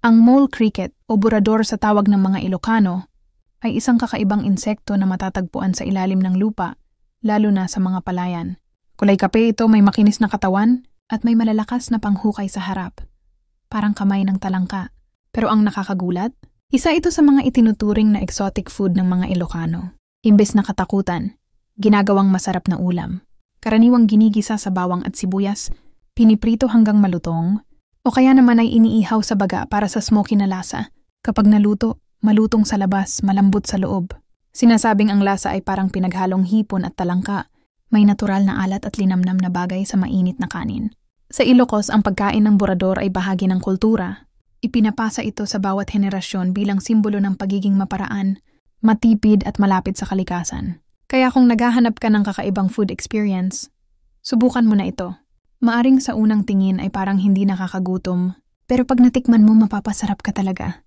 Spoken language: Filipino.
Ang mole cricket o burador sa tawag ng mga Ilocano ay isang kakaibang insekto na matatagpuan sa ilalim ng lupa, lalo na sa mga palayan. Kulay kape ito, may makinis na katawan at may malalakas na panghukay sa harap. Parang kamay ng talangka. Pero ang nakakagulat, isa ito sa mga itinuturing na exotic food ng mga Ilocano. Imbes na katakutan, ginagawang masarap na ulam. Karaniwang ginigisa sa bawang at sibuyas, piniprito hanggang malutong, o kaya naman ay iniihaw sa baga para sa smoky na lasa. Kapag naluto, malutong sa labas, malambot sa loob. Sinasabing ang lasa ay parang pinaghalong hipon at talangka. May natural na alat at linamnam na bagay sa mainit na kanin. Sa Ilocos, ang pagkain ng burador ay bahagi ng kultura. Ipinapasa ito sa bawat henerasyon bilang simbolo ng pagiging maparaan, matipid at malapit sa kalikasan. Kaya kung naghahanap ka ng kakaibang food experience, subukan mo na ito. Maaring sa unang tingin ay parang hindi nakakagutom, pero pag natikman mo mapapasarap ka talaga.